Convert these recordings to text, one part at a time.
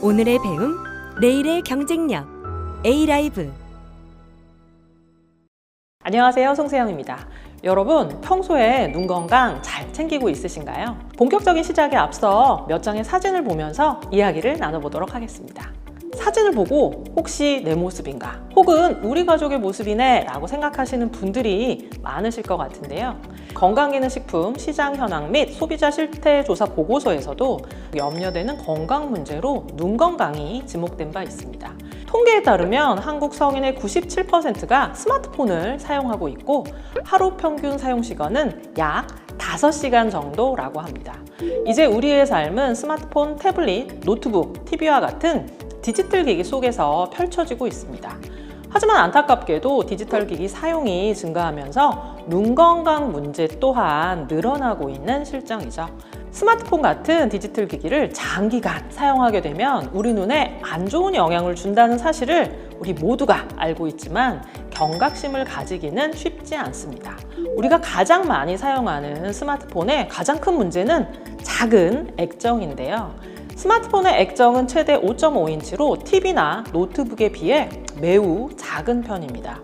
오늘의 배움, 내일의 경쟁력 A라이브. 안녕하세요, 송세영입니다. 여러분, 평소에 눈 건강 잘 챙기고 있으신가요? 본격적인 시작에 앞서 몇 장의 사진을 보면서 이야기를 나눠보도록 하겠습니다. 사진을 보고 혹시 내 모습인가? 혹은 우리 가족의 모습이네 라고 생각하시는 분들이 많으실 것 같은데요. 건강기능식품 시장 현황 및 소비자 실태조사 보고서에서도 염려되는 건강 문제로 눈 건강이 지목된 바 있습니다. 통계에 따르면 한국 성인의 97%가 스마트폰을 사용하고 있고 하루 평균 사용 시간은 약 5시간 정도라고 합니다. 이제 우리의 삶은 스마트폰, 태블릿, 노트북, TV와 같은 디지털 기기 속에서 펼쳐지고 있습니다. 하지만 안타깝게도 디지털 기기 사용이 증가하면서 눈 건강 문제 또한 늘어나고 있는 실정이죠. 스마트폰 같은 디지털 기기를 장기간 사용하게 되면 우리 눈에 안 좋은 영향을 준다는 사실을 우리 모두가 알고 있지만 경각심을 가지기는 쉽지 않습니다. 우리가 가장 많이 사용하는 스마트폰의 가장 큰 문제는 작은 액정인데요. 스마트폰의 액정은 최대 5.5인치로 TV나 노트북에 비해 매우 작은 편입니다.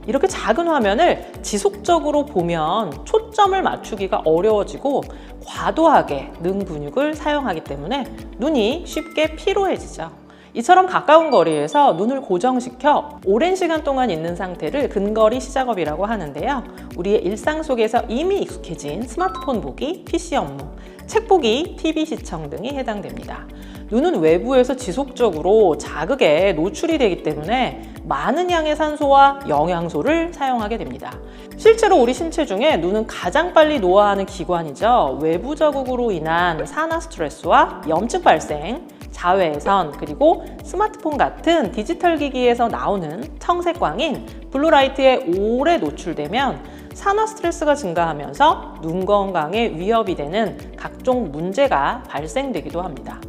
이렇게 작은 화면을 지속적으로 보면 초점을 맞추기가 어려워지고 과도하게 능 근육을 사용하기 때문에 눈이 쉽게 피로해지죠. 이처럼 가까운 거리에서 눈을 고정시켜 오랜 시간 동안 있는 상태를 근거리 시작업이라고 하는데요. 우리의 일상 속에서 이미 익숙해진 스마트폰 보기, PC 업무, 책 보기, TV 시청 등이 해당됩니다. 눈은 외부에서 지속적으로 자극에 노출이 되기 때문에 많은 양의 산소와 영양소를 사용하게 됩니다. 실제로 우리 신체 중에 눈은 가장 빨리 노화하는 기관이죠. 외부 자극으로 인한 산화 스트레스와 염증 발생, 자외선, 그리고 스마트폰 같은 디지털 기기에서 나오는 청색광인 블루라이트에 오래 노출되면 산화 스트레스가 증가하면서 눈 건강에 위협이 되는 각종 문제가 발생되기도 합니다.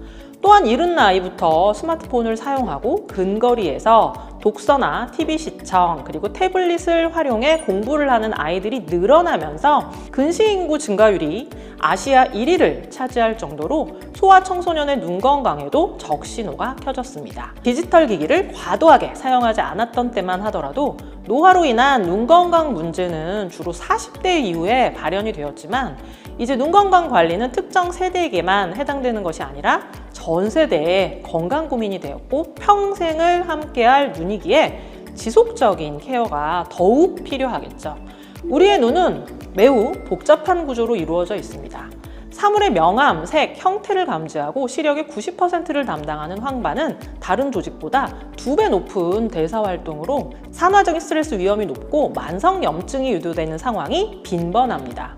또한 이른 나이부터 스마트폰을 사용하고 근거리에서 독서나 TV 시청 그리고 태블릿을 활용해 공부를 하는 아이들이 늘어나면서 근시 인구 증가율이 아시아 1위를 차지할 정도로 소아청소년의 눈 건강에도 적신호가 켜졌습니다. 디지털 기기를 과도하게 사용하지 않았던 때만 하더라도 노화로 인한 눈 건강 문제는 주로 40대 이후에 발현이 되었지만 이제 눈 건강 관리는 특정 세대에게만 해당되는 것이 아니라 전 세대의 건강 고민이 되었고 평생을 함께할 눈이기에 지속적인 케어가 더욱 필요하겠죠. 우리의 눈은 매우 복잡한 구조로 이루어져 있습니다. 사물의 명암, 색, 형태를 감지하고 시력의 90%를 담당하는 황반은 다른 조직보다 2배 높은 대사활동으로 산화적인 스트레스 위험이 높고 만성염증이 유도되는 상황이 빈번합니다.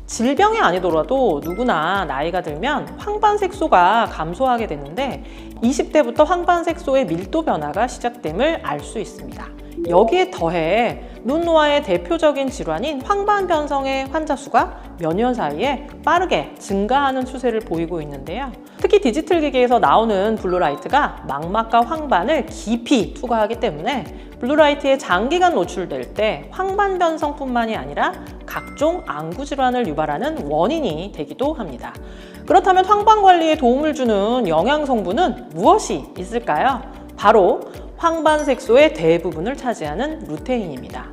질병이 아니더라도 누구나 나이가 들면 황반색소가 감소하게 되는데 20대부터 황반색소의 밀도 변화가 시작됨을 알 수 있습니다. 여기에 더해 눈 노화의 대표적인 질환인 황반변성의 환자 수가 몇 년 사이에 빠르게 증가하는 추세를 보이고 있는데요. 특히 디지털 기기에서 나오는 블루라이트가 망막과 황반을 깊이 투과하기 때문에 블루라이트에 장기간 노출될 때 황반변성뿐만이 아니라 각종 안구 질환을 유발하는 원인이 되기도 합니다. 그렇다면 황반 관리에 도움을 주는 영양 성분은 무엇이 있을까요? 바로 황반색소의 대부분을 차지하는 루테인입니다.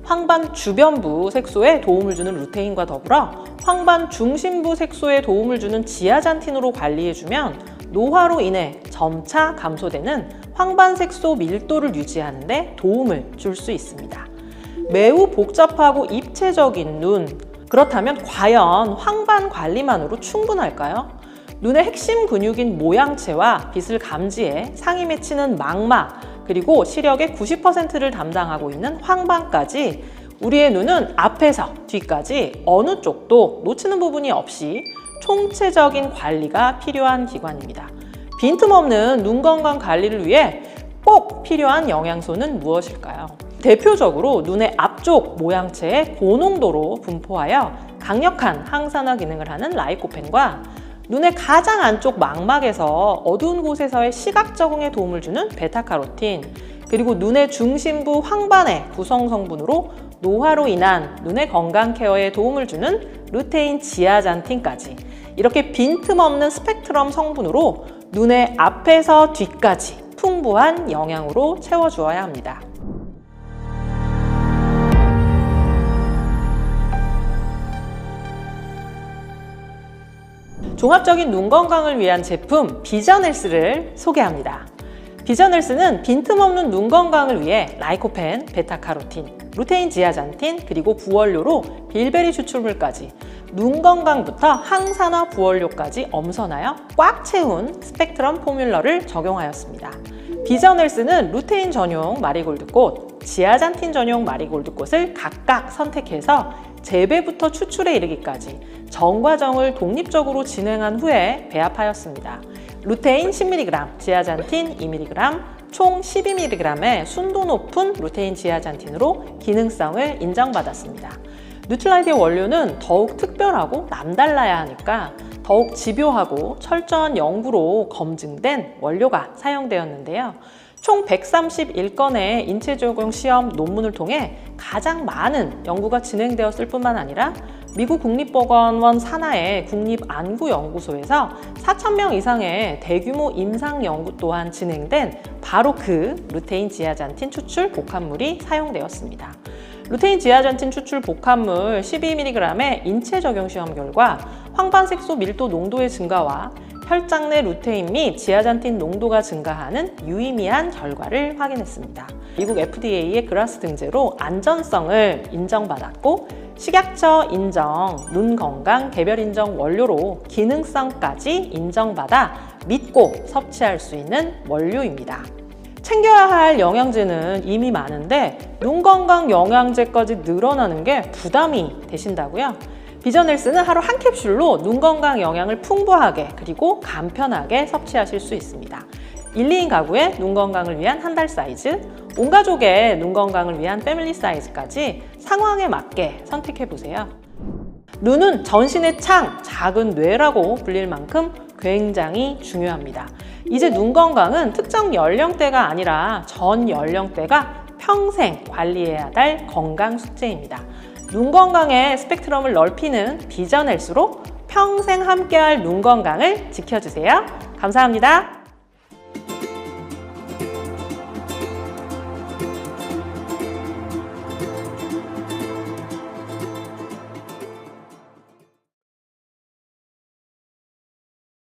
황반 주변부 색소에 도움을 주는 루테인과 더불어 황반 중심부 색소에 도움을 주는 지아잔틴으로 관리해주면 노화로 인해 점차 감소되는 황반색소 밀도를 유지하는 데 도움을 줄 수 있습니다. 매우 복잡하고 입체적인 눈, 그렇다면 과연 황반 관리만으로 충분할까요? 눈의 핵심 근육인 모양체와 빛을 감지해 상이 맺히는 망막, 그리고 시력의 90%를 담당하고 있는 황반까지 우리의 눈은 앞에서 뒤까지 어느 쪽도 놓치는 부분이 없이 총체적인 관리가 필요한 기관입니다. 빈틈없는 눈 건강 관리를 위해 꼭 필요한 영양소는 무엇일까요? 대표적으로 눈의 앞쪽 모양체에 고농도로 분포하여 강력한 항산화 기능을 하는 라이코펜과 눈의 가장 안쪽 망막에서 어두운 곳에서의 시각 적응에 도움을 주는 베타카로틴, 그리고 눈의 중심부 황반의 구성 성분으로 노화로 인한 눈의 건강 케어에 도움을 주는 루테인 지아잔틴까지 이렇게 빈틈없는 스펙트럼 성분으로 눈의 앞에서 뒤까지 풍부한 영양으로 채워주어야 합니다. 종합적인 눈 건강을 위한 제품 비전헬스를 소개합니다. 비전헬스는 빈틈없는 눈 건강을 위해 라이코펜, 베타카로틴, 루테인 지아잔틴, 그리고 부원료로 빌베리 추출물까지 눈 건강부터 항산화 부원료까지 엄선하여 꽉 채운 스펙트럼 포뮬러를 적용하였습니다. 비전헬스는 루테인 전용 마리골드꽃, 지아잔틴 전용 마리골드꽃을 각각 선택해서 재배부터 추출에 이르기까지 전 과정을 독립적으로 진행한 후에 배합하였습니다. 루테인 10mg, 지아잔틴 2mg, 총 12mg의 순도 높은 루테인 지아잔틴으로 기능성을 인정받았습니다. 뉴트라이드의 원료는 더욱 특별하고 남달라야 하니까 더욱 집요하고 철저한 연구로 검증된 원료가 사용되었는데요. 총 131건의 인체 적용 시험 논문을 통해 가장 많은 연구가 진행되었을 뿐만 아니라 미국 국립보건원 산하의 국립안구연구소에서 4,000명 이상의 대규모 임상 연구 또한 진행된 바로 그 루테인 지아잔틴 추출 복합물이 사용되었습니다. 루테인 지아잔틴 추출 복합물 12mg의 인체 적용 시험 결과 황반색소 밀도 농도의 증가와 혈장 내 루테인 및 지아잔틴 농도가 증가하는 유의미한 결과를 확인했습니다. 미국 FDA의 그라스 등재로 안전성을 인정받았고 식약처 인정, 눈 건강 개별 인정 원료로 기능성까지 인정받아 믿고 섭취할 수 있는 원료입니다. 챙겨야 할 영양제는 이미 많은데 눈 건강 영양제까지 늘어나는 게 부담이 되신다고요? 비전헬스는 하루 한 캡슐로 눈 건강 영양을 풍부하게 그리고 간편하게 섭취하실 수 있습니다. 1, 2인 가구의 눈 건강을 위한 한 달 사이즈, 온 가족의 눈 건강을 위한 패밀리 사이즈까지 상황에 맞게 선택해보세요. 눈은 전신의 창, 작은 뇌라고 불릴 만큼 굉장히 중요합니다. 이제 눈 건강은 특정 연령대가 아니라 전 연령대가 평생 관리해야 할 건강 숙제입니다. 눈 건강의 스펙트럼을 넓히는 비전헬스로 평생 함께할 눈 건강을 지켜주세요. 감사합니다.